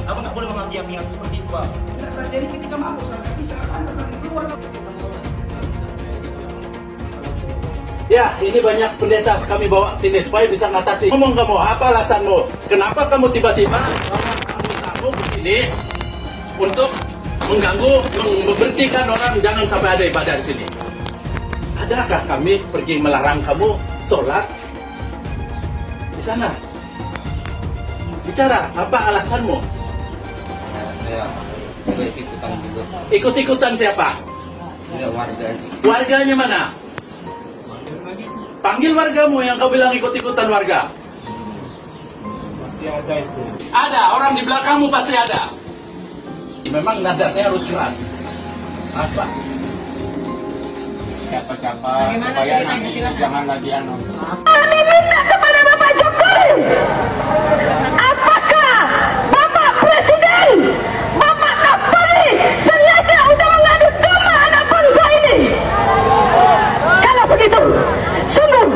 Abang nggak boleh menghakimi yang seperti itu, Bang. Jadi ketika mampu sampai bisa Anda sampai keluar. Ya, ini banyak pendeta kami bawa sini supaya bisa ngatasi. Ngomong kamu, apa alasanmu? Kenapa kamu tiba-tiba kamu ke sini untuk mengganggu, memberhentikan orang jangan sampai ada ibadah di sini? Adakah kami pergi melarang kamu sholat di sana? Bicara, apa alasanmu? Saya ikut-ikutan juga. Ikut-ikutan siapa? Ya, warga itu. Warganya mana? Panggil wargamu yang kau bilang ikut-ikutan warga. Pasti ada itu. Ada, orang di belakangmu pasti ada. Memang nada saya harus keras. Apa? Siapa-siapa supaya nanti jangan lagi anu. Kami minta kepada Bapak Jokowi, apakah Bapak Presiden, Bapak Kapolri sengaja untuk mengadu domba anak bangsa ini? Kalau begitu, sungguh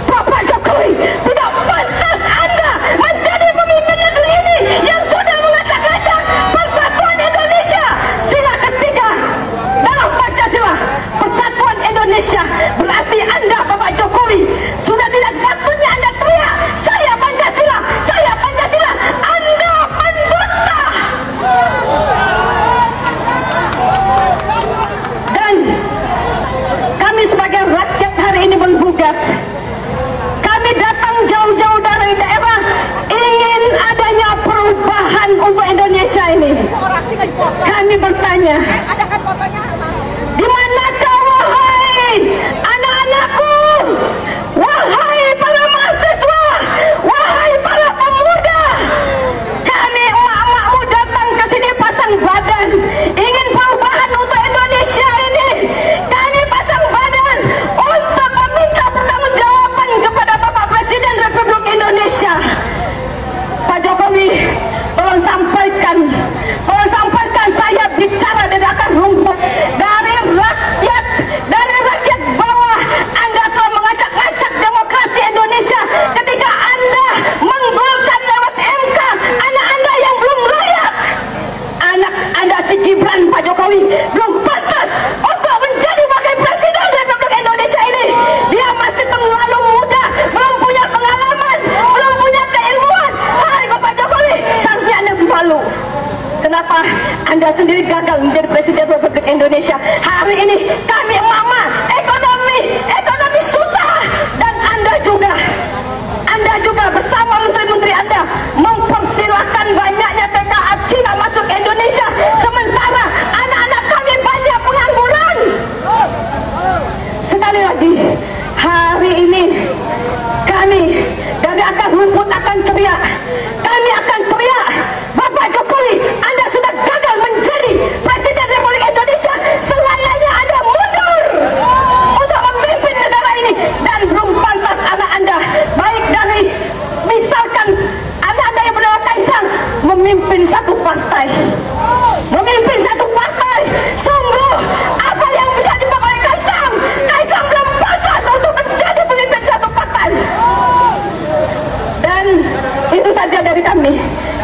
Bapak Jokowi tidak pantas Anda menjadi pemimpin negeri ini yang sudah mengacak-acak persatuan Indonesia. Sila ketiga dalam Pancasila, persatuan Indonesia, berarti Anda Bapak Jokowi sudah tidak sepatutnya Anda teriak, saya Pancasila, saya Pancasila. Anda pendusta. Dan kami sebagai rakyat hari ini menggugat. Kami datang jauh-jauh dari daerah ingin adanya perubahan untuk Indonesia ini. Kami bertanya, di manakah wahai anak-anakku, wahai para mahasiswa, wahai para pemuda? Kami emak-emakmu datang ke sini pasang badan, ingin perubahan untuk Indonesia ini. Kami pasang badan untuk meminta pertanggungjawaban kepada Bapak Presiden Republik Indonesia. Pak Jokowi, tolong sampaikan saya bicara dari akar rumput, dari rakyat bawah. Anda telah mengacak-acak demokrasi Indonesia ketika Anda menggolkan lewat MK anak Anda yang belum layak. Anak Anda si Gibran, Pak Jokowi, belum pantas untuk menjadi wakil presiden Republik Indonesia ini. Dia masih terlalu muda, belum punya pengalaman, belum punya keilmuan. Hai Bapak Jokowi, seharusnya Anda malu. Kenapa Anda sendiri gagal menjadi presiden Republik Indonesia? Hari ini kami mama, ekonomi susah, dan Anda juga bersama menteri-menteri Anda mempersilahkan banyaknya TKA Cina masuk ke Indonesia, sementara anak-anak kami banyak pengangguran. Sekali lagi, hari ini kami dari akar rumput akan teriak. Kami akan teriak, Bapak Jokowi, Anda sudah gagal menjadi Presiden Republik Indonesia. Selayaknya Anda mundur untuk memimpin negara ini, dan belum pantas anak Anda, baik dari misalkan anak Anda yang bernama Kaisang, memimpin satu partai. Sungguh, apa yang bisa dibawa oleh Kaisang? Kaisang belum pantas untuk menjadi pemimpin satu partai. Dan itu saja dari kami.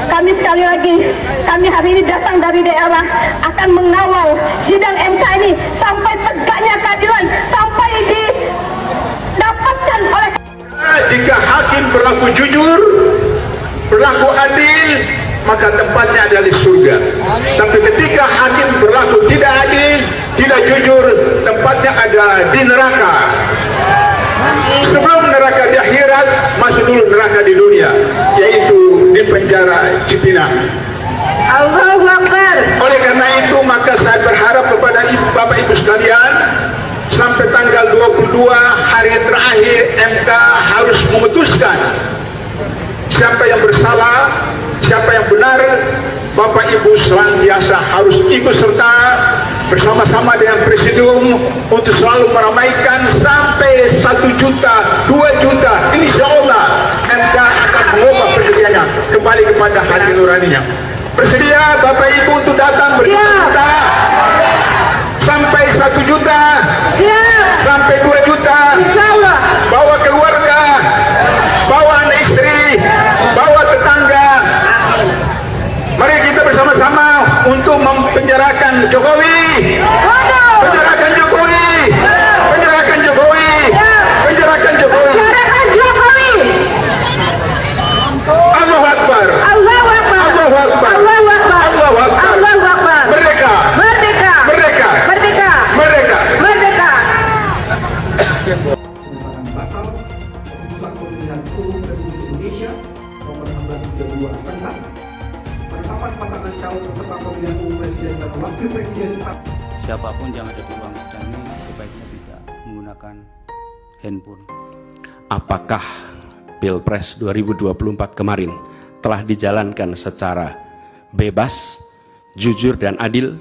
Kami sekali lagi, kami hari ini datang dari daerah akan mengawal sidang MK ini sampai tegaknya keadilan, sampai didapatkan oleh. Jika hakim berlaku jujur, berlaku adil, maka tempatnya adalah di surga. Tapi ketika hakim berlaku tidak adil, tidak jujur, tempatnya ada di neraka. Sebelum neraka di akhirat, masuk dulu neraka di dunia, yaitu di penjara Cipinang. Allahu Akbar. Oleh karena itu, maka saya berharap kepada Bapak Ibu sekalian, sampai tanggal 22 hari terakhir MK harus memutuskan siapa yang bersalah, siapa yang benar. Bapak Ibu senantiasa harus ikut serta bersama-sama dengan Presidium untuk selalu meramaikan sampai 1 juta, 2 juta. Insya Allah MK akan mengubah pendiriannya kembali kepada hati nuraninya. Bersedia Bapak Ibu untuk datang berjuta sampai 1 juta, sampai 2 juta. Bawa keluarga, bawa anak Jokowi. Penjarakan Jokowi. Penjarakan Jokowi. Penjarakan Jokowi. Allahu Akbar. Allahu Akbar. Allahu Akbar. Allahu Akbar. Allahu Akbar. Allahu Akbar. Merdeka. Merdeka. Merdeka. Merdeka. Merdeka. Merdeka. Batal keputusan Pemilihan Umum Republik Indonesia nomor 1632 tentang penetapan pasangan calon peserta pemilihan umum presiden dan wakil presiden. Siapapun yang ada di ruang sidang ini sebaiknya tidak menggunakan handphone. Apakah Pilpres 2024 kemarin telah dijalankan secara bebas, jujur, dan adil?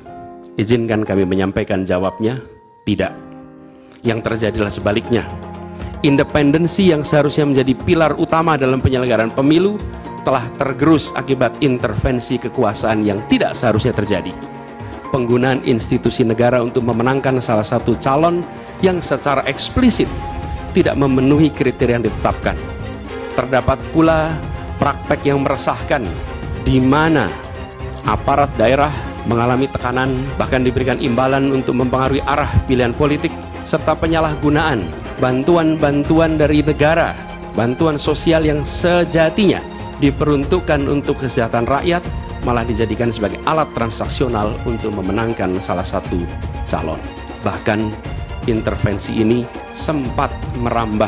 Izinkan kami menyampaikan jawabnya, tidak. Yang terjadilah sebaliknya. Independensi yang seharusnya menjadi pilar utama dalam penyelenggaraan pemilu telah tergerus akibat intervensi kekuasaan yang tidak seharusnya terjadi. Penggunaan institusi negara untuk memenangkan salah satu calon yang secara eksplisit tidak memenuhi kriteria yang ditetapkan. Terdapat pula praktek yang meresahkan di mana aparat daerah mengalami tekanan, bahkan diberikan imbalan untuk mempengaruhi arah pilihan politik, serta penyalahgunaan bantuan-bantuan dari negara, bantuan sosial yang sejatinya diperuntukkan untuk kesejahteraan rakyat, malah dijadikan sebagai alat transaksional untuk memenangkan salah satu calon. Bahkan intervensi ini sempat merambah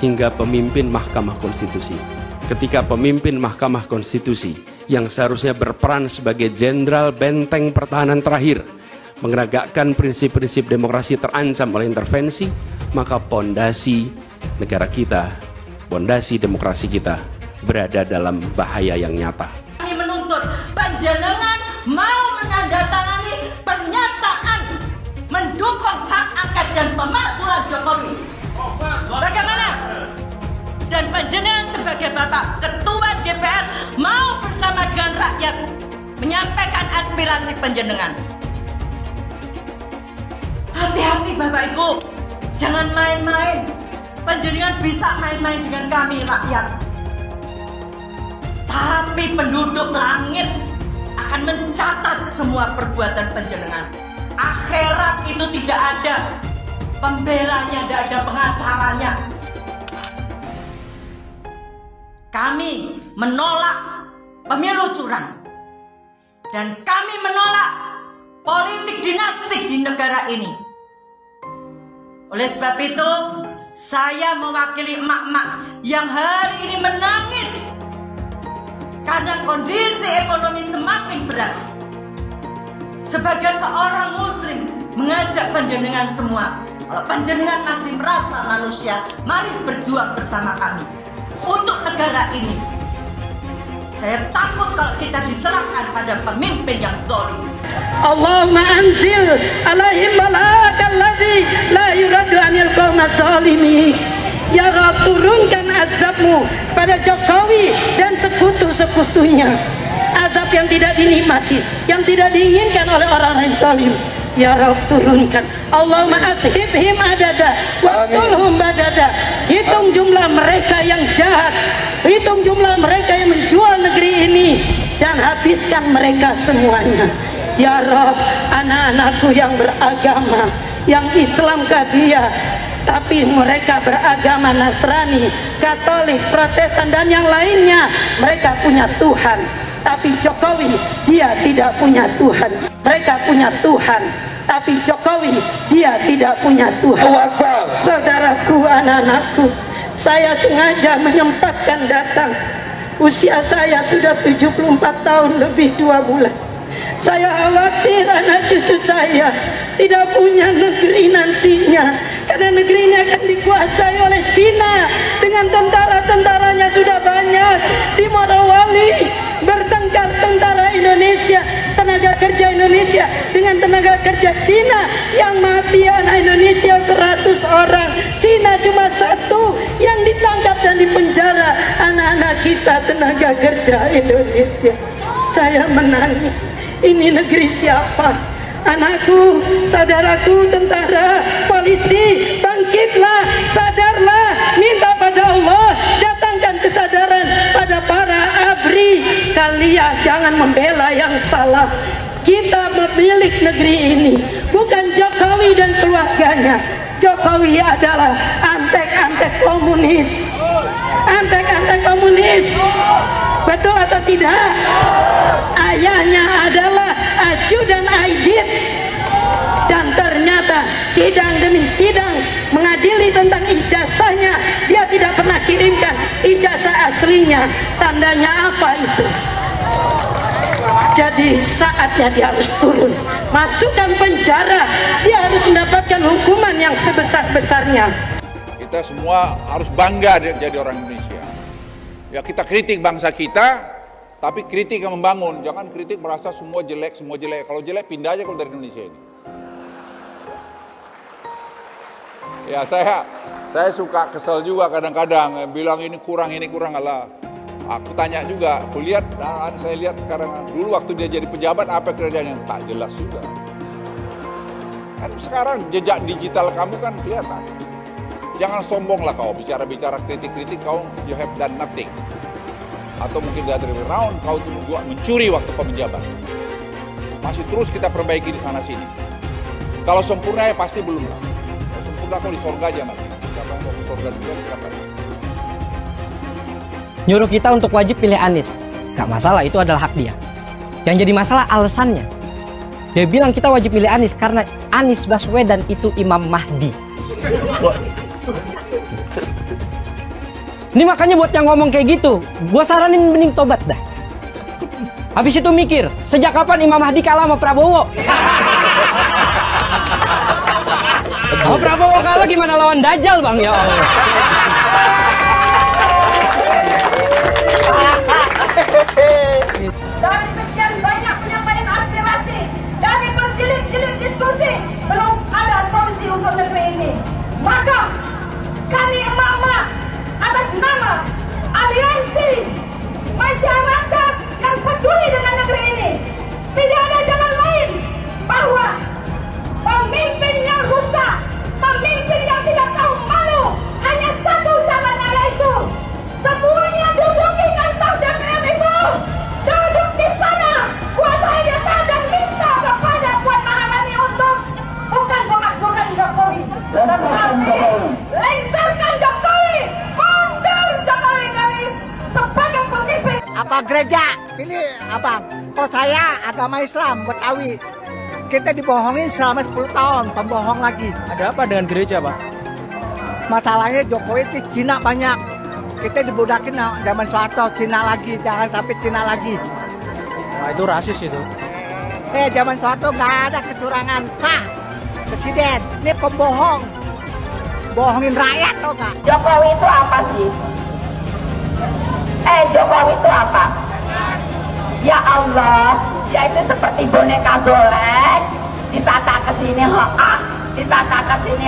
hingga pemimpin Mahkamah Konstitusi. Ketika pemimpin Mahkamah Konstitusi yang seharusnya berperan sebagai jenderal benteng pertahanan terakhir menegakkan prinsip-prinsip demokrasi terancam oleh intervensi, maka pondasi negara kita, pondasi demokrasi kita berada dalam bahaya yang nyata. Kami menuntut panjenengan mau menandatangani pernyataan mendukung hak angket dan pemakzulan Jokowi. Bagaimana? Dan panjenengan sebagai Bapak Ketua DPR mau bersama dengan rakyat menyampaikan aspirasi panjenengan. Hati-hati Bapak Ibu, jangan main-main. Panjenengan bisa main-main dengan kami rakyat, tapi penduduk langit akan mencatat semua perbuatan panjenengan. Akhirat itu tidak ada pembelanya, tidak ada pengacaranya. Kami menolak pemilu curang, dan kami menolak politik dinastik di negara ini. Oleh sebab itu, saya mewakili emak-emak yang hari ini menangis karena kondisi ekonomi semakin berat. Sebagai seorang muslim, mengajak panjenengan semua, kalau panjenengan masih merasa manusia, mari berjuang bersama kami untuk negara ini. Saya takut kalau kita diserahkan pada pemimpin yang zalim. Allahumma anzil alaihim balakal ladzi la yuradu anil qaumadz zalimin. Ya Rabb, turunkan azabmu pada Jokowi dan sekutu-sekutunya. Azab yang tidak dinikmati, yang tidak diinginkan oleh orang-orang zalim. Ya Rabb, turunkan. Allahumma ashibhim adada wa qulhum badada. Hitung jumlah mereka yang jahat, hitung jumlah mereka yang menjual negeri ini, dan habiskan mereka semuanya. Ya Rabb, anak-anakku yang beragama, yang Islam Kadiyah, tapi mereka beragama Nasrani, Katolik, Protestan, dan yang lainnya, mereka punya Tuhan. Tapi Jokowi, dia tidak punya Tuhan. Mereka punya Tuhan, tapi Jokowi, dia tidak punya Tuhan. Saudaraku, anak-anakku, saya sengaja menyempatkan datang. Usia saya sudah 74 tahun lebih 2 bulan. Saya khawatir anak cucu saya tidak punya negeri nantinya, karena negeri ini akan dikuasai oleh Cina dengan tentara-tentaranya sudah banyak. Di Morowali bertengkar tentara Indonesia, tenaga kerja Indonesia dengan tenaga kerja Cina, yang mati anak Indonesia 100 orang, Cina cuma 1 yang ditangkap dan dipenjara anak-anak kita tenaga kerja Indonesia. Saya menangis. Ini negeri siapa? Anakku, saudaraku, tentara, polisi, bangkitlah, sadarlah, minta pada Allah, datangkan kesadaran pada para ABRI. Kalian jangan membela yang salah. Kita memilih negeri ini, bukan Jokowi dan keluarganya. Jokowi adalah antek-antek komunis. Antek-antek komunis. Betul atau tidak? Ayahnya adalah ajudan Aidit. Dan ternyata sidang demi sidang mengadili tentang ijazahnya, dia tidak pernah kirimkan ijazah aslinya. Tandanya apa itu? Jadi saatnya dia harus turun, masukkan penjara, dia harus mendapatkan hukuman yang sebesar-besarnya. Kita semua harus bangga jadi orang Indonesia. Ya, kita kritik bangsa kita, tapi kritik yang membangun. Jangan kritik merasa semua jelek, semua jelek. Kalau jelek pindah aja kalau dari Indonesia ini. Ya, saya suka kesel juga kadang-kadang bilang ini kurang Allah. Aku tanya juga, saya lihat sekarang, dulu waktu dia jadi pejabat apa kerjanya? Tak jelas juga. Kan sekarang jejak digital kamu kan kelihatan. Jangan sombong lah kau, bicara-bicara kritik-kritik kau, you have done nothing. Atau mungkin the other way around, kau juga mencuri waktu kau menjabat. Masih terus kita perbaiki di sana-sini. Kalau sempurna ya pasti belum lah. Kalau sempurna kau di surga aja nanti. Siapa yang mau ke surga juga silakan. Nyuruh kita untuk wajib pilih Anies. Gak masalah, itu adalah hak dia. Yang jadi masalah alasannya. Dia bilang kita wajib pilih Anies karena Anies Baswedan itu Imam Mahdi. Ini makanya buat yang ngomong kayak gitu, gua saranin mending tobat dah. Habis itu mikir, sejak kapan Imam Mahdi kalah sama Prabowo? Kalau Prabowo kalah gimana lawan Dajjal, Bang? Ya Allah. Dari sekian banyak penyampaian aspirasi, dari berjilid-jilid diskusi, belum ada solusi untuk negeri ini. Maka kami emak-emak atas nama aliansi masyarakat yang peduli dengan negeri ini, tidak ada jalan lain bahwa pemimpin yang rusak, pemimpin yang tidak tahu malu, hanya satu jalan, yaitu semuanya duduk di kantor DPR itu, duduk di sana, kuasai data dan minta kepada Puan Maharani untuk bukan memakzulkan Jokowi, tetapi lengserkan Jokowi, mundur Jokowi dari sebagai pemimpin. Apa gereja? Pilih abang. Kok saya agama Islam, Betawi. Kita dibohongin selama 10 tahun, pembohong lagi. Ada apa dengan gereja, Pak? Masalahnya Jokowi itu Cina banyak. Kita dibudakin zaman Soeharto, Cina lagi, jangan sampai Cina lagi. Nah, itu rasis itu. Zaman Soeharto nggak ada kecurangan, sah. Presiden, ini pembohong. Bohongin rakyat tau nggak? Jokowi itu apa sih? Jokowi itu apa? Ya Allah, dia itu seperti boneka golek, ditata ke sini ditata ke sini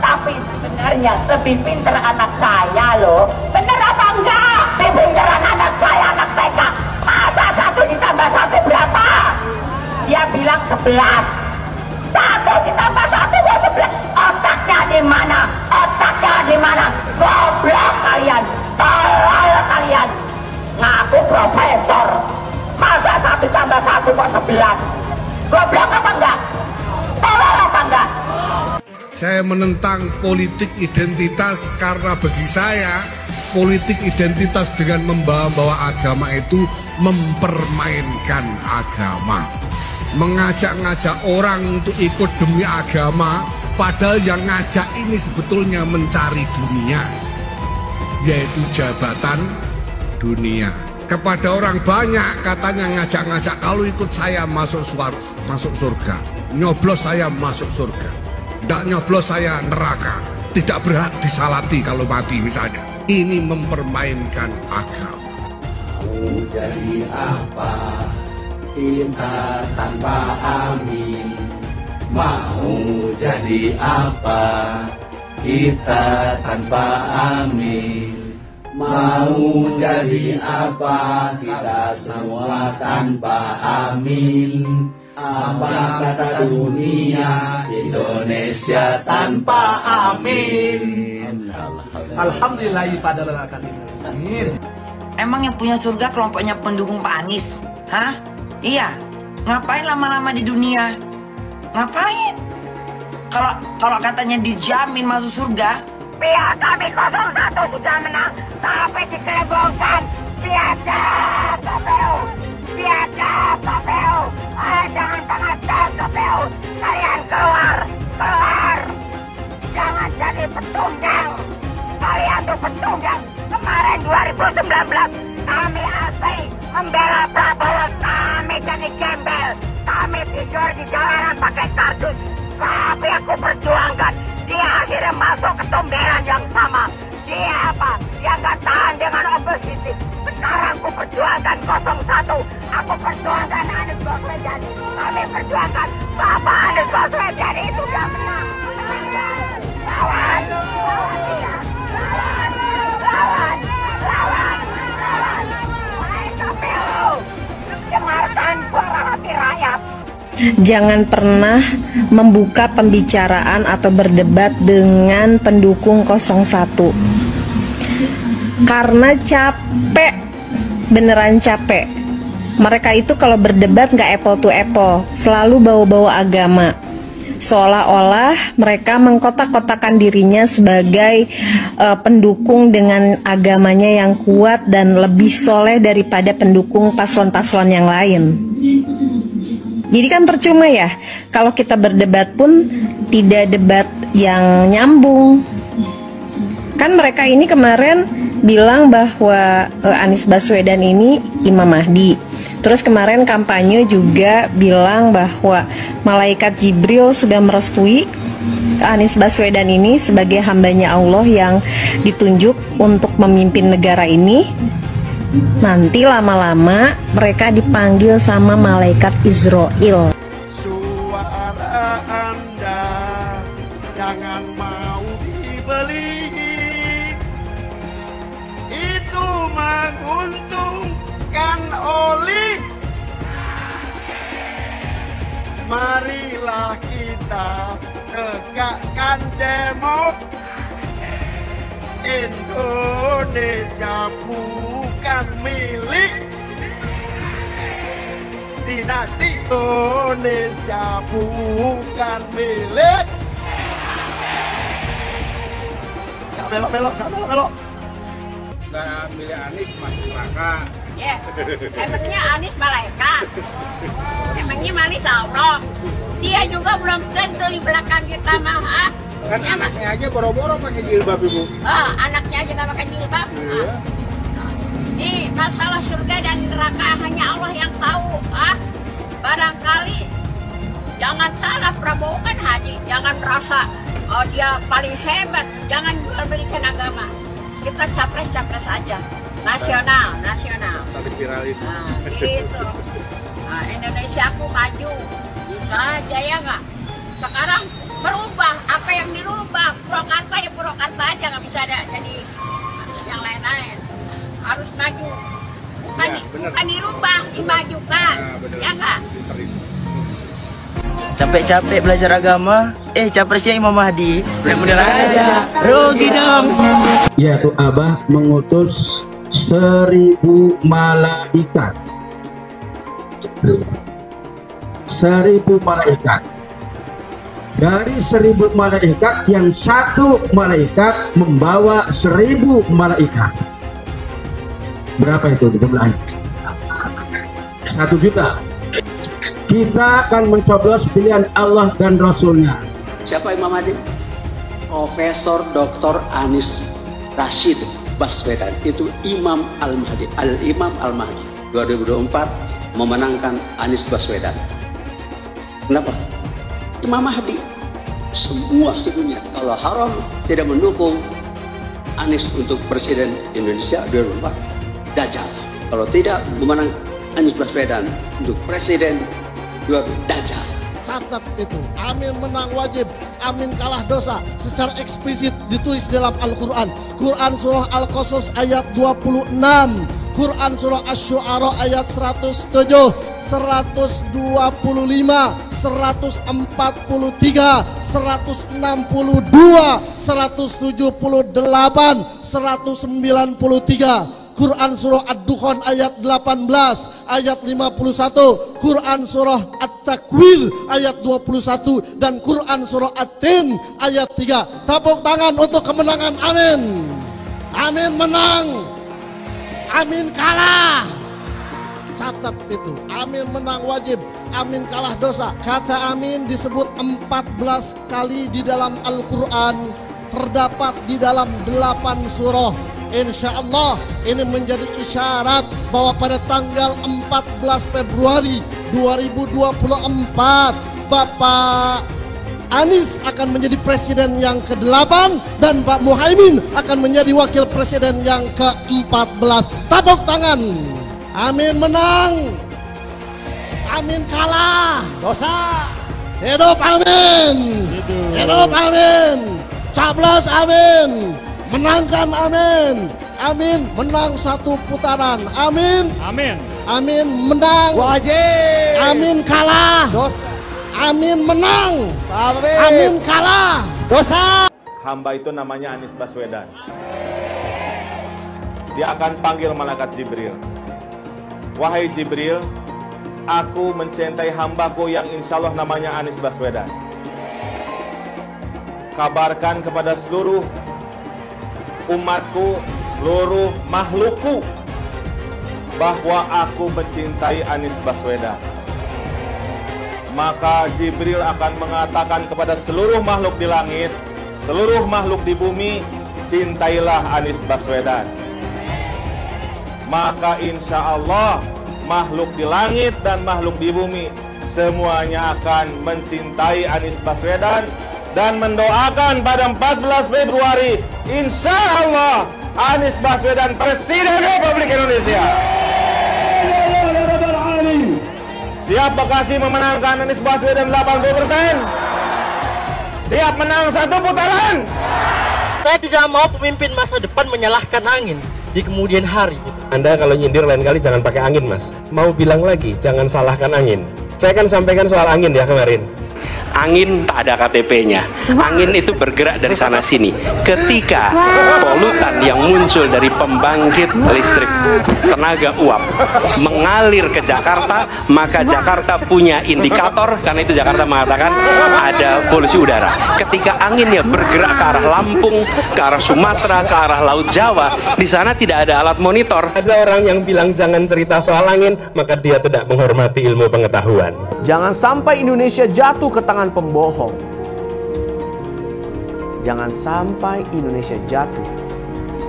tapi sebenarnya lebih pinter anak saya loh. Bener apa enggak? Lebih pinteran anak saya, anak TK. Masa 1 ditambah 1 berapa? Dia bilang 11. 1 ditambah 1 buat 11. Otaknya di mana? Otaknya di mana? Goblok kalian, tolol kalian. Ngaku profesor. Masa 1 tambah 1 kok 11? Goblok apa enggak? Tolol apa enggak? Saya menentang politik identitas karena bagi saya politik identitas dengan membawa-bawa agama itu mempermainkan agama. Mengajak-ngajak orang untuk ikut demi agama, padahal yang ngajak ini sebetulnya mencari dunia, yaitu jabatan dunia. Kepada orang banyak katanya ngajak-ngajak, kalau ikut saya masuk surga, nyoblos saya masuk surga, tidak nyoblos saya neraka, tidak berhak disalati kalau mati misalnya. Ini mempermainkan agama. Mau jadi apa kita tanpa amin? Mau jadi apa kita tanpa amin? Mau jadi apa kita semua tanpa amin? Apa kata dunia Indonesia tanpa amin? Alhamdulillah pada amin. Emang yang punya surga kelompoknya pendukung Pak Anies? Hah? Iya. Ngapain lama-lama di dunia? Ngapain? Kalau katanya dijamin masuk surga, Pihak kami 01 sudah menang, tapi dikebongkan. Biadab KPU, biadab KPU. Jangan pengacar KPU. Kalian keluar. Jangan jadi petunggang. Kalian tuh petunggang. Kemarin 2019 kami asli membela Prabowo. Kami jadi gembel. Kami tidur di jalanan pakai kardus. Tapi aku perjuangkan. Dia akhirnya masuk ke tumberan yang sama. Dia apa? Dia nggak tahan dengan oposisi. Sekarang aku perjuangkan 01. Aku perjuangkan Anies Baswedan. Kami perjuangkan Bapak Anies Baswedan itu udah menang. Lawan dia. Lawan. Hai KPU, dengarkan suara hati rakyat. Jangan pernah membuka pembicaraan atau berdebat dengan pendukung 01 karena capek, beneran capek. Mereka itu kalau berdebat nggak apple to apple, selalu bawa-bawa agama, seolah-olah mereka mengkotak-kotakan dirinya sebagai pendukung dengan agamanya yang kuat dan lebih soleh daripada pendukung paslon-paslon yang lain. Jadi kan percuma ya, kalau kita berdebat pun tidak debat yang nyambung. Kan mereka ini kemarin bilang bahwa Anies Baswedan ini Imam Mahdi. Terus kemarin kampanye juga bilang bahwa Malaikat Jibril sudah merestui Anies Baswedan ini sebagai hambanya Allah yang ditunjuk untuk memimpin negara ini. Nanti lama-lama mereka dipanggil sama malaikat Israel. Suara Anda jangan mau dibeli, itu menguntungkan oli. Marilah kita tegakkan demokrasi. Indonesia bukan milik dinasti. Indonesia bukan milik. Gak belok. Gak milih Anies masuk neraka. Ya, emangnya Anies malaikat? Emangnya Anies Allah? Dia juga belum tentu di belakang kita mah. Kan ya, anaknya aja boro-boro pakai jilbab, Ibu. Anaknya aja nggak pakai jilbab. Iya. Nih, masalah surga dan neraka hanya Allah yang tahu. Barangkali jangan salah, Prabowo kan haji. Jangan merasa dia paling hebat. Jangan jual-belikan agama. Kita capres-capres aja. Nasional. Tadi viral itu. Gitu. Indonesia aku maju. Bisa aja ya nggak? Sekarang berubah, apa yang dirubah? Purwakarta ya Purwakarta aja, nggak bisa ada jadi yang lain-lain. Harus maju, bukan dirubah, dimajukan, ya nggak? Capek-capek belajar agama, capresnya Imam Mahdi. Bener-bener aja, rugi dong. Yaitu Abah mengutus 1000 malaikat. 1000 malaikat. Dari 1000 malaikat yang satu malaikat membawa 1000 malaikat. Berapa itu di sebelahnya? 1 juta. Kita akan mencoblos pilihan Allah dan Rasulnya. Siapa Imam Mahdi? Profesor Dr. Anies Rashid Baswedan. Itu Imam Al-Mahdi. Al-Imam Al-Mahdi 2024 memenangkan Anies Baswedan. Kenapa? Imam Mahdi. Semua sedunia kalau haram tidak mendukung Anies untuk Presiden Indonesia 2024, Dajjal. Kalau tidak memenang Anies Baswedan untuk Presiden 2024, Dajjal. Catat itu, amin menang wajib, amin kalah dosa. Secara eksplisit ditulis dalam Al-Quran. Quran surah Al-Qasas ayat 26, Quran surah Asy-Syu'ara ayat 107, 125, 143, 162, 178, 193. Quran surah Ad-Dukhan ayat 18, ayat 51, Quran surah At-Takwir ayat 21, dan Quran surah At-Tin ayat 3. Tepuk tangan untuk kemenangan. Amin. Amin menang. Amin kalah. Catat itu. Amin menang wajib. Amin kalah dosa. Kata amin disebut 14 kali di dalam Al-Quran. Terdapat di dalam 8 surah. Insya Allah ini menjadi isyarat bahwa pada tanggal 14 Februari 2024 Bapak Anies akan menjadi presiden yang ke-8 dan Pak Muhaimin akan menjadi wakil presiden yang ke-14. Tepuk tangan. Amin menang. Amin kalah. Dosa. Hidup amin. Hidup amin. Caplos amin. Menangkan amin. Amin menang 1 putaran. Amin. Amin. Amin menang. Wajib. Amin kalah. Dosa. Amin menang. Amin. Amin kalah. Dosa. Hamba itu namanya Anies Baswedan. Dia akan panggil malaikat Jibril. Wahai Jibril, aku mencintai hambaku yang insya Allah namanya Anies Baswedan. Kabarkan kepada seluruh umatku, seluruh makhlukku, bahwa aku mencintai Anies Baswedan. Maka Jibril akan mengatakan kepada seluruh makhluk di langit, seluruh makhluk di bumi, cintailah Anies Baswedan. Maka insya Allah makhluk di langit dan makhluk di bumi semuanya akan mencintai Anies Baswedan dan mendoakan pada 14 Februari insya Allah Anies Baswedan Presiden Republik Indonesia. Siap Bekasi memenangkan Anies Baswedan 80%. Siap menang 1 putaran. Saya tidak mau pemimpin masa depan menyalahkan angin di kemudian hari. Anda kalau nyindir lain kali jangan pakai angin, Mas. Mau bilang lagi, jangan salahkan angin. Saya kan sampaikan soal angin ya kemarin. Angin tak ada KTP-nya. Angin itu bergerak dari sana sini. Ketika polutan yang muncul dari pembangkit listrik tenaga uap mengalir ke Jakarta, maka Jakarta punya indikator, karena itu Jakarta mengatakan ada polusi udara. Ketika anginnya bergerak ke arah Lampung, ke arah Sumatera, ke arah Laut Jawa, di sana tidak ada alat monitor. Ada orang yang bilang jangan cerita soal angin, maka dia tidak menghormati ilmu pengetahuan. Jangan sampai Indonesia jatuh ke tangan pembohong. Jangan sampai Indonesia jatuh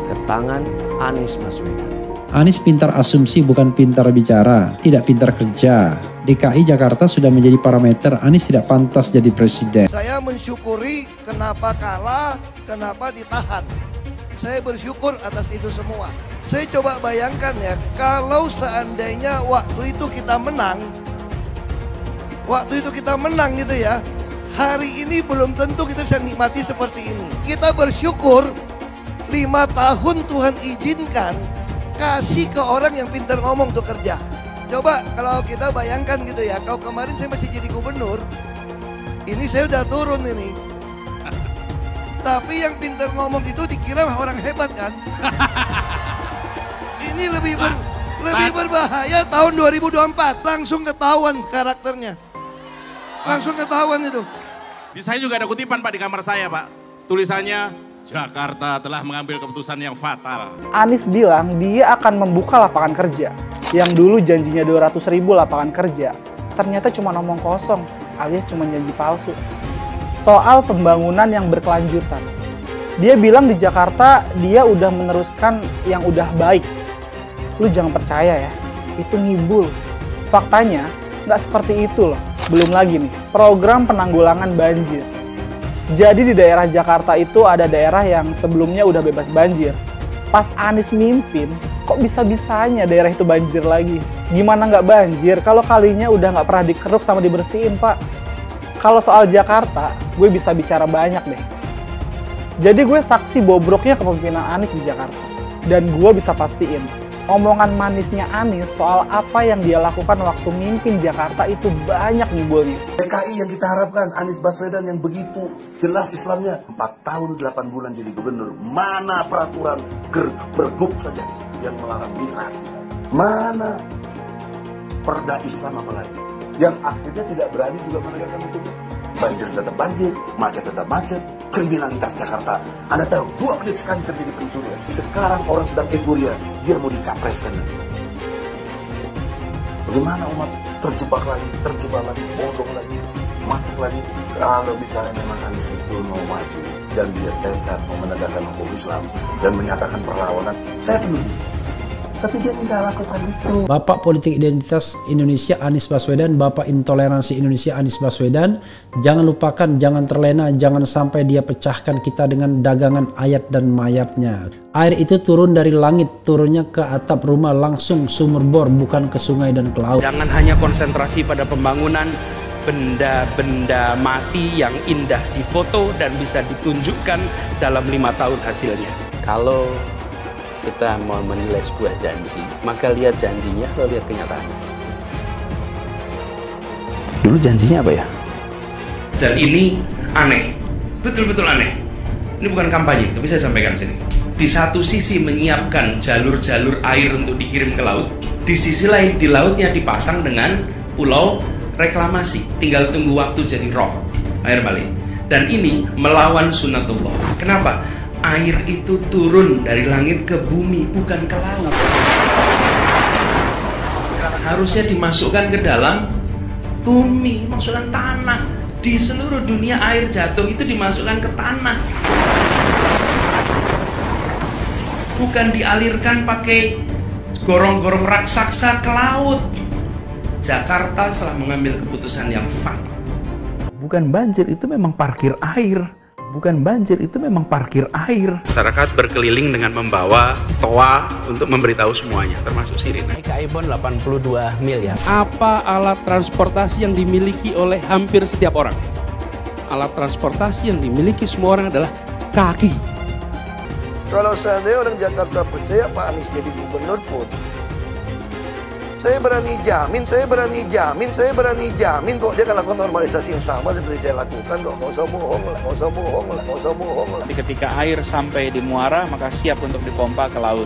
ke tangan Anies Baswedan. Anies pintar asumsi bukan pintar bicara, tidak pintar kerja. DKI Jakarta sudah menjadi parameter Anies tidak pantas jadi presiden. Saya mensyukuri kenapa kalah, kenapa ditahan. Saya bersyukur atas itu semua. Saya coba bayangkan ya, kalau seandainya waktu itu kita menang, gitu ya, hari ini belum tentu kita bisa nikmati seperti ini. Kita bersyukur 5 tahun Tuhan izinkan kasih ke orang yang pintar ngomong untuk kerja. Coba kalau kita bayangkan gitu ya, kalau kemarin saya masih jadi gubernur, ini saya udah turun ini. Tapi yang pintar ngomong itu dikira orang hebat kan? Ini lebih berbahaya tahun 2024, langsung ketahuan karakternya. Langsung ketahuan itu. Di saya juga ada kutipan Pak di kamar saya Pak. Tulisannya, Jakarta telah mengambil keputusan yang fatal. Anies bilang dia akan membuka lapangan kerja. Yang dulu janjinya 200.000 lapangan kerja. Ternyata cuma omong kosong, alias cuma janji palsu. Soal pembangunan yang berkelanjutan. Dia bilang di Jakarta dia udah meneruskan yang udah baik. Lu jangan percaya ya, itu ngibul. Faktanya nggak seperti itu loh. Belum lagi nih, program penanggulangan banjir. Jadi di daerah Jakarta itu ada daerah yang sebelumnya udah bebas banjir. Pas Anies mimpin, kok bisa-bisanya daerah itu banjir lagi? Gimana nggak banjir kalau kalinya udah nggak pernah dikeruk sama dibersihin, Pak? Kalau soal Jakarta, gue bisa bicara banyak deh. Jadi gue saksi bobroknya kepemimpinan Anies di Jakarta. Dan gue bisa pastiin, omongan manisnya Anies soal apa yang dia lakukan waktu mimpin Jakarta itu banyak ngibulnya. DKI yang kita harapkan, Anies Baswedan yang begitu jelas Islamnya, 4 tahun 8 bulan jadi gubernur, mana peraturan bergub saja. yang melarang migrasi? Mana perda Islam apalagi? Yang akhirnya tidak berani juga menegakkan hukum Islam. Banjir tetap banjir, macet tetap macet, kriminalitas Jakarta. Anda tahu, 2 menit sekali terjadi pencurian. Sekarang orang sedang euforia, dia mau dicapreskan. Bagaimana umat terjebak lagi, bodoh lagi, masuk lagi. Kalau misalnya memang Anies itu mau maju dan dia tekad mau menegakkan hukum Islam dan menyatakan perlawanan, saya setuju. Tapi dia tidak lakukan itu. Bapak Politik Identitas Indonesia Anies Baswedan, Bapak Intoleransi Indonesia Anies Baswedan, jangan lupakan, jangan terlena, jangan sampai dia pecahkan kita dengan dagangan ayat dan mayatnya. Air itu turun dari langit, turunnya ke atap rumah langsung sumur bor, bukan ke sungai dan ke laut. Jangan hanya konsentrasi pada pembangunan benda-benda mati yang indah difoto dan bisa ditunjukkan dalam 5 tahun hasilnya. Kalau kita mau menilai sebuah janji, maka lihat janjinya atau lihat kenyataannya. Dulu janjinya apa ya? Dan ini aneh, betul-betul aneh. Ini bukan kampanye, tapi saya sampaikan sini. Di satu sisi menyiapkan jalur-jalur air untuk dikirim ke laut, di sisi lain di lautnya dipasang dengan pulau reklamasi, tinggal tunggu waktu jadi rob, air balik. Dan ini melawan sunatullah. Kenapa? Air itu turun dari langit ke bumi, bukan ke laut. Harusnya dimasukkan ke dalam bumi, masukkan tanah. Di seluruh dunia air jatuh itu dimasukkan ke tanah, bukan dialirkan pakai gorong-gorong raksasa ke laut. Jakarta telah mengambil keputusan yang fatal. Bukan banjir, itu memang parkir air. Bukan banjir, itu memang parkir air. Masyarakat berkeliling dengan membawa toa untuk memberitahu semuanya, termasuk sirine. Ibon 82 miliar. Apa alat transportasi yang dimiliki oleh hampir setiap orang? Alat transportasi yang dimiliki semua orang adalah kaki. Kalau seandainya orang Jakarta percaya Pak Anies jadi gubernur pun, saya berani jamin kok dia akan lakukan normalisasi yang sama seperti saya lakukan kok. Gak usah bohong lah. Ketika air sampai di muara, maka siap untuk dipompa ke laut.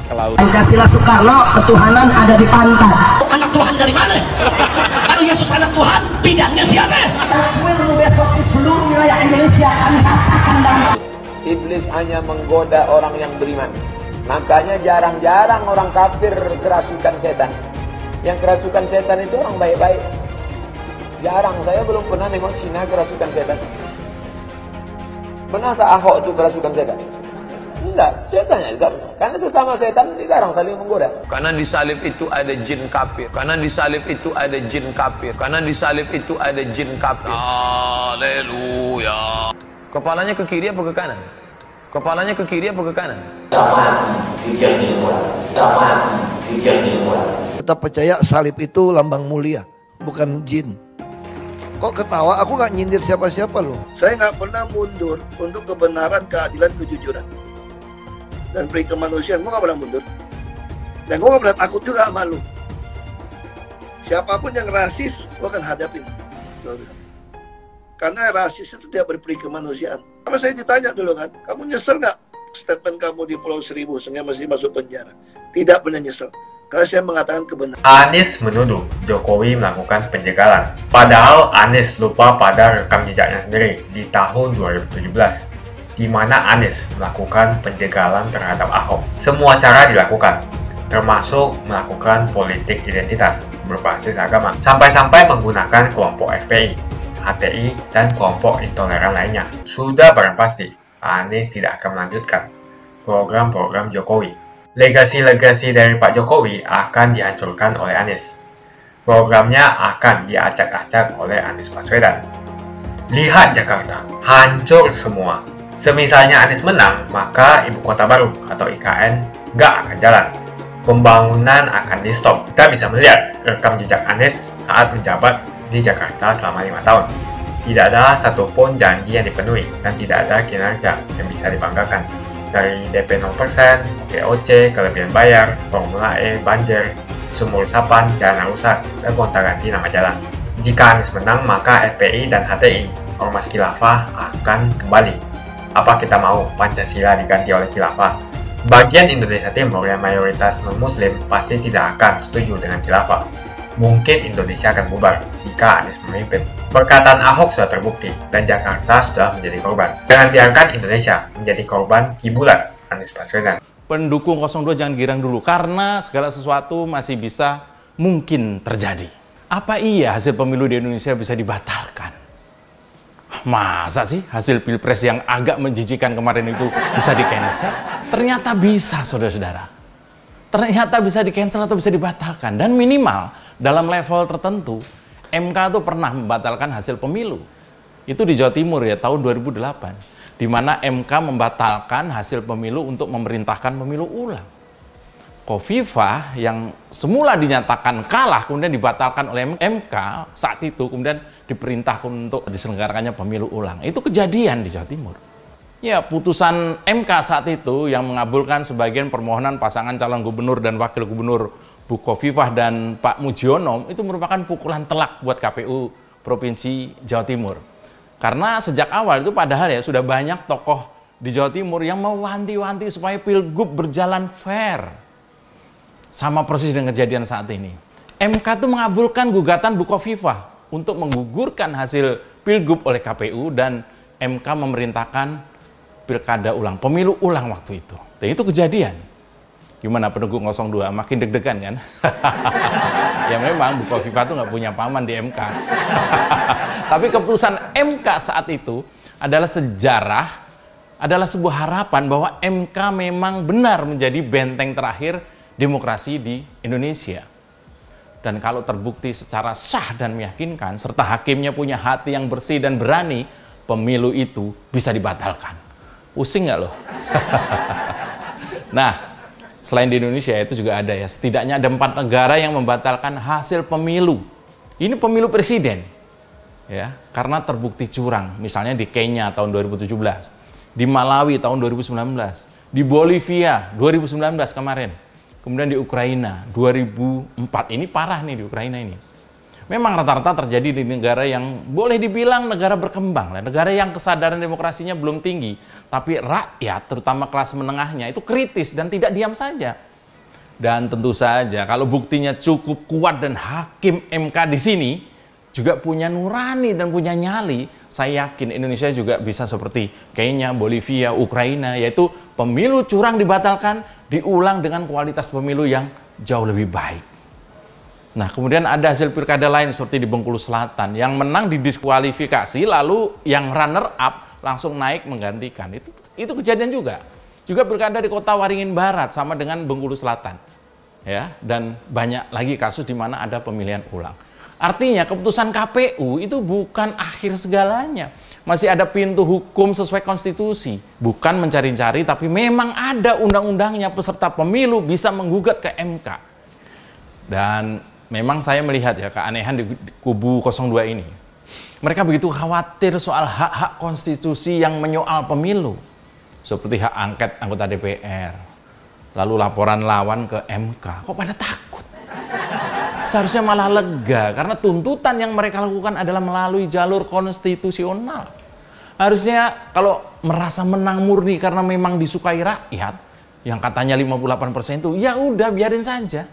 Pancasila Soekarno, ketuhanan ada di pantai. Anak Tuhan dari mana? Kalau Yesus anak Tuhan, bidangnya siapa? Besok di seluruh wilayah Indonesia kami katakan damai. Iblis hanya menggoda orang yang beriman. Makanya jarang-jarang orang kafir kerasukan setan. Yang kerasukan setan itu orang baik-baik. Jarang, saya belum pernah nengok Cina kerasukan setan. Pernahkah Ahok itu kerasukan setan? Enggak, setannya juga. Karena sesama setan jarang saling menggoda. Karena di salib itu ada jin kafir. Haleluya. Kepalanya ke kiri apa ke kanan? Tetap percaya salib itu lambang mulia, bukan jin. Kok ketawa? Aku nggak nyindir siapa-siapa loh. Saya nggak pernah mundur untuk kebenaran, keadilan, kejujuran dan peri kemanusiaan. Gue nggak pernah mundur. Dan gue nggak pernah takut juga sama lu. Siapapun yang rasis, gue akan hadapin. Karena rasis itu tidak berperi kemanusiaan. Sama saya ditanya dulu kan, kamu nyesel nggak statement kamu di Pulau Seribu sehingga masih masuk penjara? Tidak pernah nyesel, karena saya mengatakan kebenaran. Anies menuduh Jokowi melakukan penjagalan. Padahal Anies lupa pada rekam jejaknya sendiri di tahun 2017, di mana Anies melakukan penjagalan terhadap Ahok. Semua cara dilakukan, termasuk melakukan politik identitas berbasis agama, sampai-sampai menggunakan kelompok FPI, HTI, dan kelompok intoleran lainnya. Sudah barang pasti, Anies tidak akan melanjutkan program-program Jokowi. Legasi-legasi dari Pak Jokowi akan dihancurkan oleh Anies. Programnya akan diacak-acak oleh Anies Baswedan. Lihat Jakarta, hancur semua. Semisalnya Anies menang, maka Ibu Kota Baru atau IKN nggak akan jalan. Pembangunan akan di-stop. Kita bisa melihat rekam jejak Anies saat menjabat di Jakarta selama 5 tahun. Tidak ada satupun janji yang dipenuhi dan tidak ada kinerja yang bisa dibanggakan. Dari DP 0%, GOC, kelebihan bayar, Formula E, banjir, sumur resapan, jalan rusak, dan gonta-ganti nama jalan. Jika Anies menang, maka FPI dan HTI, Ormas Khilafah, akan kembali. Apa kita mau Pancasila diganti oleh Khilafah? Bagian Indonesia Timur yang mayoritas non-muslim pasti tidak akan setuju dengan khilafah. Mungkin Indonesia akan bubar jika Anies memimpin. Perkataan Ahok sudah terbukti dan Jakarta sudah menjadi korban. Jangan biarkan Indonesia menjadi korban kibulan Anies Baswedan. Pendukung 02 jangan girang dulu karena segala sesuatu masih bisa mungkin terjadi. Apa iya hasil pemilu di Indonesia bisa dibatalkan? Masa sih hasil pilpres yang agak menjijikan kemarin itu bisa di-cancel? Ternyata bisa, saudara-saudara. Ternyata bisa di-cancel atau bisa dibatalkan. Dan minimal dalam level tertentu, MK itu pernah membatalkan hasil pemilu. Itu di Jawa Timur ya, tahun 2008. Di mana MK membatalkan hasil pemilu untuk memerintahkan pemilu ulang. Khofifah yang semula dinyatakan kalah kemudian dibatalkan oleh MK saat itu kemudian diperintahkan untuk diselenggarakannya pemilu ulang. Itu kejadian di Jawa Timur. Ya, putusan MK saat itu yang mengabulkan sebagian permohonan pasangan calon gubernur dan wakil gubernur Bu Khofifah dan Pak Mujiono itu merupakan pukulan telak buat KPU Provinsi Jawa Timur. Karena sejak awal itu padahal ya sudah banyak tokoh di Jawa Timur yang mewanti-wanti supaya Pilgub berjalan fair. Sama persis dengan kejadian saat ini. MK itu mengabulkan gugatan Bu Khofifah untuk menggugurkan hasil Pilgub oleh KPU dan MK memerintahkan pilkada ulang, pemilu ulang waktu itu. Dan itu kejadian. Gimana pendukung 02? Makin deg-degan kan? Ya memang Bu Khofifah itu nggak punya paman di MK. Tapi keputusan MK saat itu adalah sejarah, adalah sebuah harapan bahwa MK memang benar menjadi benteng terakhir demokrasi di Indonesia. Dan kalau terbukti secara sah dan meyakinkan, serta hakimnya punya hati yang bersih dan berani, pemilu itu bisa dibatalkan. Pusing nggak loh? Nah, selain di Indonesia itu juga ada ya, setidaknya ada 4 negara yang membatalkan hasil pemilu. Ini pemilu presiden. Ya, karena terbukti curang. Misalnya di Kenya tahun 2017, di Malawi tahun 2019, di Bolivia 2019 kemarin. Kemudian di Ukraina 2004, ini parah nih di Ukraina ini. Memang rata-rata terjadi di negara yang boleh dibilang negara berkembang, negara yang kesadaran demokrasinya belum tinggi, tapi rakyat, terutama kelas menengahnya itu kritis dan tidak diam saja. Dan tentu saja kalau buktinya cukup kuat dan hakim MK di sini juga punya nurani dan punya nyali, saya yakin Indonesia juga bisa seperti Kenya, Bolivia, Ukraina, yaitu pemilu curang dibatalkan, diulang dengan kualitas pemilu yang jauh lebih baik. Nah, kemudian ada hasil pilkada lain seperti di Bengkulu Selatan, yang menang didiskualifikasi, lalu yang runner up langsung naik menggantikan. Itu kejadian juga. Juga pilkada di Kota Waringin Barat sama dengan Bengkulu Selatan. Ya, dan banyak lagi kasus di mana ada pemilihan ulang. Artinya keputusan KPU itu bukan akhir segalanya. Masih ada pintu hukum sesuai konstitusi. Bukan mencari-cari, tapi memang ada undang-undangnya, peserta pemilu bisa menggugat ke MK. Dan memang saya melihat ya keanehan di kubu 02 ini. Mereka begitu khawatir soal hak-hak konstitusi yang menyoal pemilu. Seperti hak angket anggota DPR. Lalu laporan lawan ke MK. Kok pada takut? Seharusnya malah lega, karena tuntutan yang mereka lakukan adalah melalui jalur konstitusional. Harusnya kalau merasa menang murni karena memang disukai rakyat, yang katanya 58% itu, ya udah biarin saja.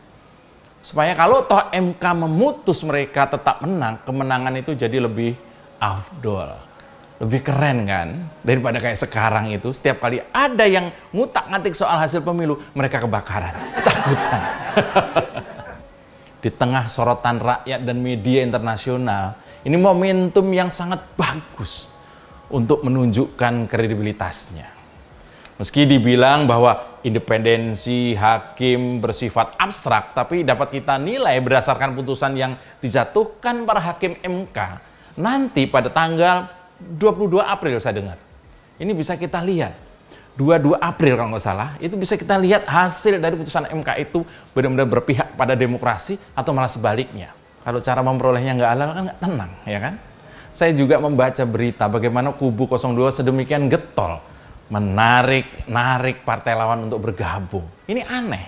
Supaya kalau toh MK memutus mereka tetap menang, kemenangan itu jadi lebih afdol. Lebih keren kan? Daripada kayak sekarang itu, setiap kali ada yang ngutak-ngatik soal hasil pemilu, mereka kebakaran, ketakutan. Di tengah sorotan rakyat dan media internasional, ini momentum yang sangat bagus untuk menunjukkan kredibilitasnya. Meski dibilang bahwa independensi hakim bersifat abstrak, tapi dapat kita nilai berdasarkan putusan yang dijatuhkan para hakim MK nanti pada tanggal 22 April saya dengar. Ini bisa kita lihat. 22 April kalau nggak salah, itu bisa kita lihat hasil dari putusan MK itu benar-benar berpihak pada demokrasi atau malah sebaliknya. Kalau cara memperolehnya nggak halal kan nggak tenang, ya kan? Saya juga membaca berita bagaimana kubu 02 sedemikian getol menarik partai lawan untuk bergabung. Ini aneh.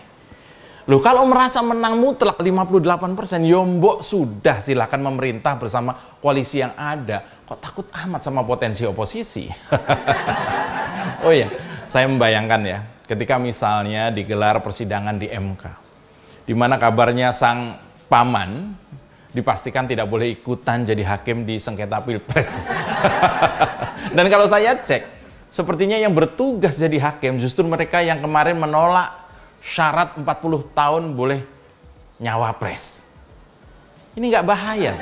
Loh, kalau merasa menang mutlak 58%, yombok sudah silakan memerintah bersama koalisi yang ada. Kok takut amat sama potensi oposisi? Oh iya. Saya membayangkan ya, ketika misalnya digelar persidangan di MK, di mana kabarnya sang paman dipastikan tidak boleh ikutan jadi hakim di sengketa Pilpres. Dan kalau saya cek, sepertinya yang bertugas jadi hakim justru mereka yang kemarin menolak syarat 40 tahun boleh nyawapres. Ini nggak bahaya?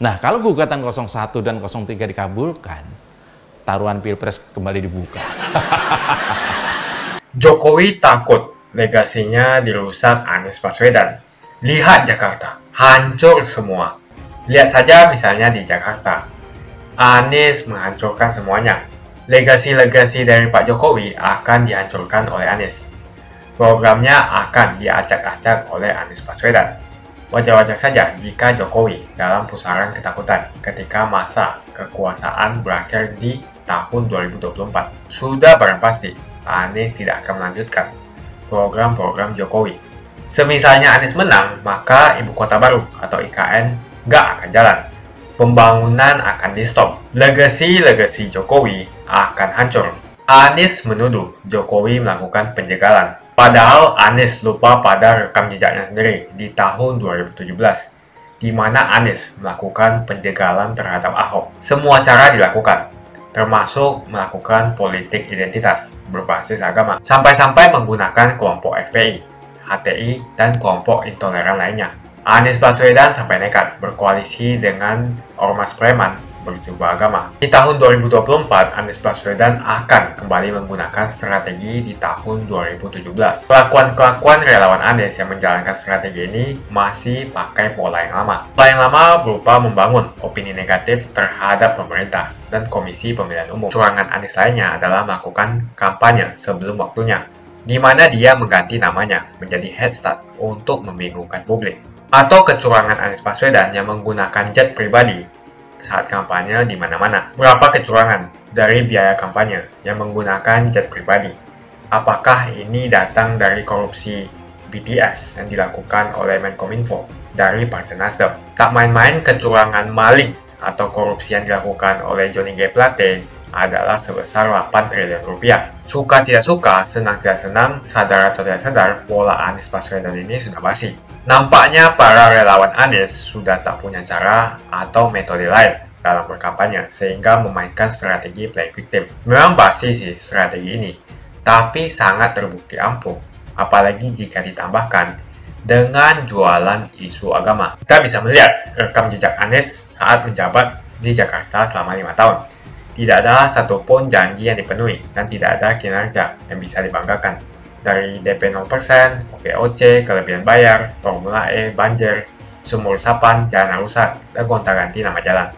Nah, kalau gugatan 01 dan 03 dikabulkan, taruhan Pilpres kembali dibuka. Jokowi takut legasinya dirusak Anies Baswedan. Lihat Jakarta, hancur semua. Lihat saja misalnya di Jakarta. Anies menghancurkan semuanya. Legasi-legasi dari Pak Jokowi akan dihancurkan oleh Anies. Programnya akan diacak-acak oleh Anies Baswedan. Wajar-wajar saja jika Jokowi dalam pusaran ketakutan ketika masa kekuasaan berakhir di tahun 2024. Sudah barang pasti, Anies tidak akan melanjutkan program-program Jokowi. Semisalnya Anies menang, maka Ibu Kota Baru atau IKN nggak akan jalan. Pembangunan akan di-stop. Legasi-legasi Jokowi akan hancur. Anies menuduh Jokowi melakukan penjagalan. Padahal Anies lupa pada rekam jejaknya sendiri di tahun 2017, di mana Anies melakukan penjagalan terhadap Ahok. Semua cara dilakukan, termasuk melakukan politik identitas berbasis agama, sampai-sampai menggunakan kelompok FPI, HTI, dan kelompok intoleran lainnya. Anies Baswedan sampai nekat berkoalisi dengan ormas preman berjubah agama. Di tahun 2024, Anies Baswedan akan kembali menggunakan strategi di tahun 2017. Kelakuan-kelakuan relawan Anies yang menjalankan strategi ini masih pakai pola yang lama. Pola yang lama berupa membangun opini negatif terhadap pemerintah dan Komisi Pemilihan Umum. Curangan Anies lainnya adalah melakukan kampanye sebelum waktunya, di mana dia mengganti namanya menjadi head start untuk membingungkan publik. Atau kecurangan Anies Baswedan yang menggunakan jet pribadi saat kampanye di mana-mana. Berapa kecurangan dari biaya kampanye yang menggunakan jet pribadi? Apakah ini datang dari korupsi BTS yang dilakukan oleh Menkominfo dari Partai Nasdem? Tak main-main kecurangan maling atau korupsi yang dilakukan oleh Johnny G. Plate adalah sebesar 8 triliun rupiah. Suka tidak suka, senang tidak senang, sadar atau tidak sadar, pola Anies Baswedan ini sudah basi. Nampaknya para relawan Anies sudah tak punya cara atau metode lain dalam berkampanye, sehingga memainkan strategi playing victim. Memang basi sih strategi ini, tapi sangat terbukti ampuh, apalagi jika ditambahkan dengan jualan isu agama. Kita bisa melihat rekam jejak Anies saat menjabat di Jakarta selama 5 tahun. Tidak ada satupun janji yang dipenuhi dan tidak ada kinerja yang bisa dibanggakan. Dari DP 0%, OKOC, kelebihan bayar, Formula E, banjir, sumur resapan, jalan rusak, dan gonta-ganti nama jalan.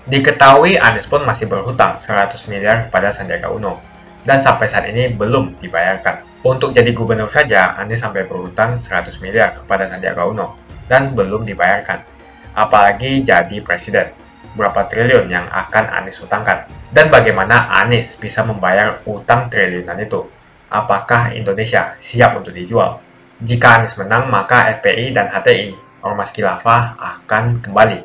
Diketahui Anies pun masih berhutang 100 miliar kepada Sandiaga Uno dan sampai saat ini belum dibayarkan. Untuk jadi gubernur saja, Anies sampai berhutang 100 miliar kepada Sandiaga Uno dan belum dibayarkan. Apalagi jadi presiden. Berapa triliun yang akan Anies hutangkan? Dan bagaimana Anies bisa membayar utang triliunan itu? Apakah Indonesia siap untuk dijual? Jika Anies menang, maka FPI dan HTI, Ormas Khilafah, akan kembali.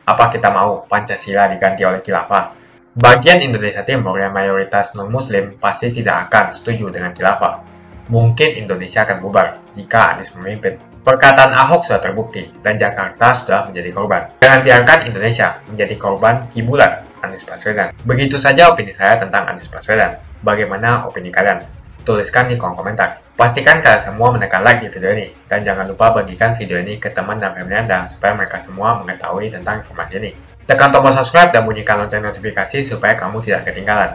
Apa kita mau Pancasila diganti oleh Khilafah? Bagian Indonesia Timur yang mayoritas non-Muslim pasti tidak akan setuju dengan Khilafah. Mungkin Indonesia akan bubar jika Anies memimpin. Perkataan Ahok sudah terbukti dan Jakarta sudah menjadi korban. Jangan biarkan Indonesia menjadi korban kibulan Anies Baswedan. Begitu saja opini saya tentang Anies Baswedan. Bagaimana opini kalian? Tuliskan di kolom komentar. Pastikan kalian semua menekan like di video ini. Dan jangan lupa bagikan video ini ke teman dan family Anda supaya mereka semua mengetahui tentang informasi ini. Tekan tombol subscribe dan bunyikan lonceng notifikasi supaya kamu tidak ketinggalan.